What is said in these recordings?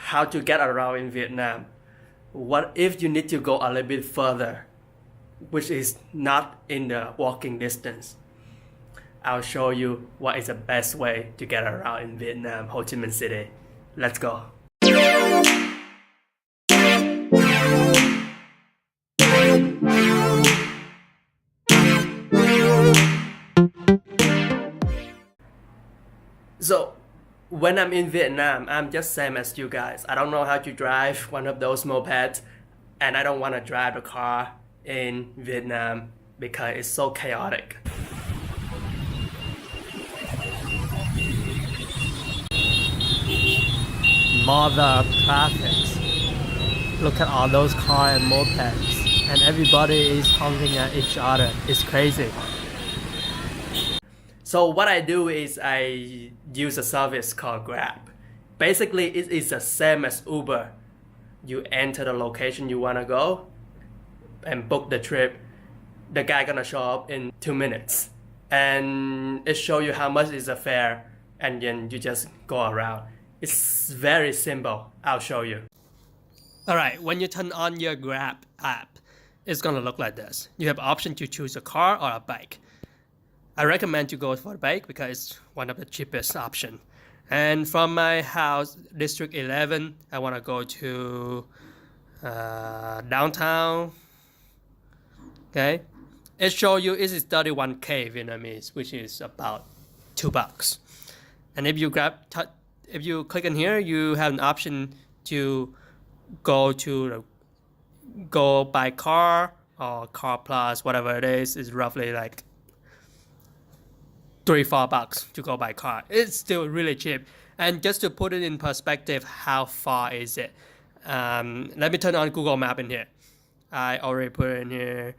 how to get around in Vietnam. What if you need to go a little bit further, which is not in the walking distance? I'll show you what is the best way to get around in Vietnam, Ho Chi Minh City. Let's go. So when I'm in Vietnam, I'm just same as you guys. I don't know how to drive one of those mopeds, and I don't want to drive a car in Vietnam because it's so chaotic. Mother traffic. Look at all those cars and mopeds, and everybody is honking at each other. It's crazy. So what I do is I use a service called Grab. Basically, it is the same as Uber. You enter the location you want to go and book the trip. The guy gonna show up in 2 minutes. And it show you how much is the fare, and then you just go around. It's very simple. I'll show you. Alright, when you turn on your Grab app, it's gonna look like this. You have option to choose a car or a bike. I recommend you go for the bike because it's one of the cheapest option. And from my house, District 11, I want to go to downtown. Okay, it shows you it is 31K Vietnamese, which is about $2. And if you click in here, you have an option to go by car or car plus, whatever it is roughly like $3-4 to go by car. It's still really cheap. And just to put it in perspective, how far is it? Let me turn on Google Map in here. I already put it in here.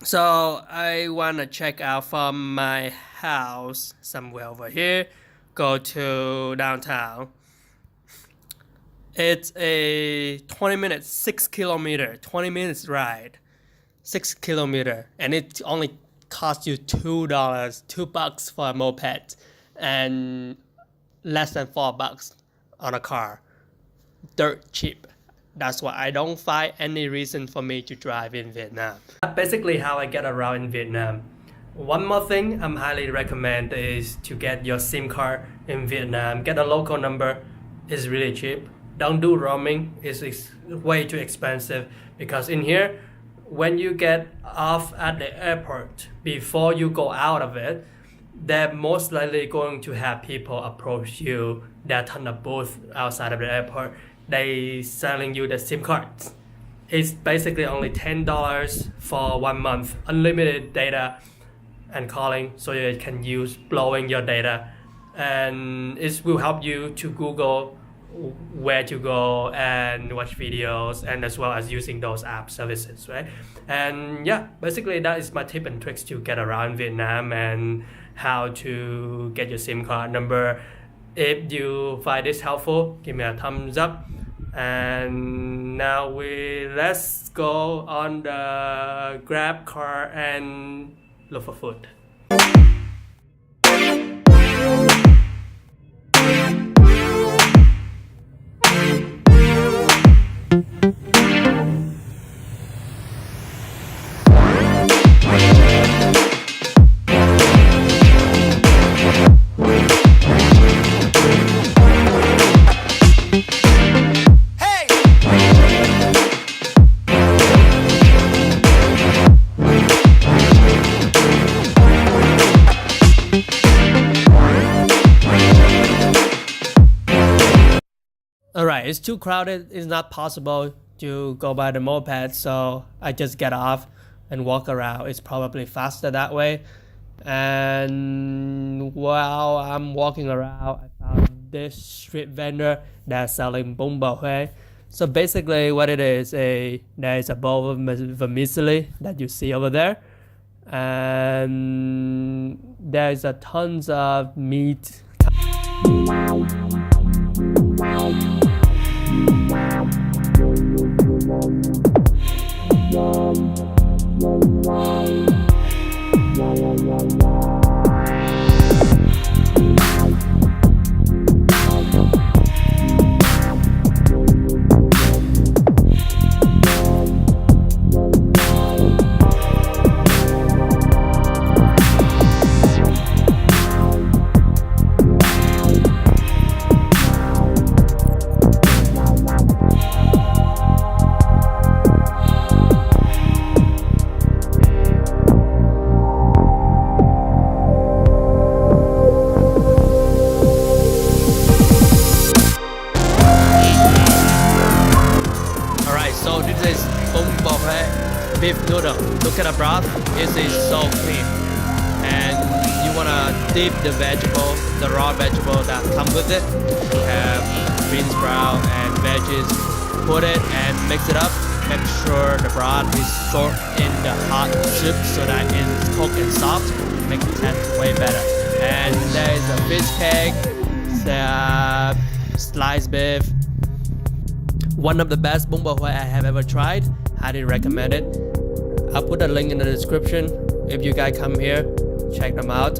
So I want to check out from my house somewhere over here, go to downtown. It's a 20 minutes, 6 kilometer, 20 minutes ride, 6 kilometer, and it only costs you $2 for a moped, and less than $4 on a car. Dirt cheap. That's why I don't find any reason for me to drive in Vietnam. That's basically how I get around in Vietnam. One more thing I'm highly recommend is to get your SIM card in Vietnam. Get a local number. It's really cheap. Don't do roaming. It's way too expensive, because in here, when you get off at the airport, before you go out of it, they're most likely going to have people approach you that turn a booth outside of the airport. They selling you the SIM cards. It's basically only $10 for 1 month, unlimited data and calling, so you can use blowing your data, and it will help you to Google where to go and watch videos, and as well as using those app services, right? And yeah, basically that is my tip and tricks to get around Vietnam and how to get your SIM card number. If you find this helpful, give me a thumbs up. And now let's go on the Grab car and look for food. Alright, it's too crowded. It's not possible to go by the moped, so I just get off and walk around. It's probably faster that way. And while I'm walking around, I found this street vendor that's selling bún bò Huế. So basically what it is, there is a bowl of vermicelli that you see over there, and there's a tons of meat. beef noodle. Look at the broth, it is so clean. And you wanna dip the vegetable, the raw vegetable that come with it. You have bean sprout and veggies. Put it and mix it up. Make sure the broth is soaked in the hot soup so that it is cooked and soft. Make it taste way better. And there is a fish cake, sliced beef. One of the best bún bò Huế I have ever tried. Highly recommend it. I'll put a link in the description. If you guys come here, check them out.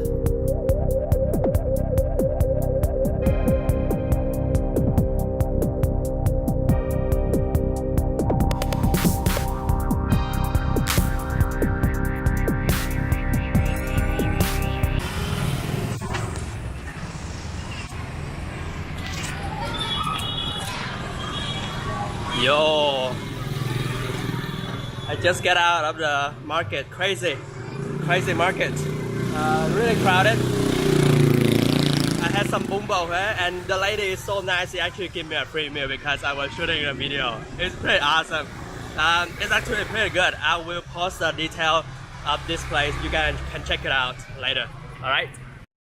Yo, I just got out of the market. Crazy market. Really crowded. I had some bún bò Huế and the lady is so nice. She actually gave me a free meal because I was shooting a video. It's pretty awesome. It's actually pretty good. I will post the detail of this place. You guys can check it out later. All right.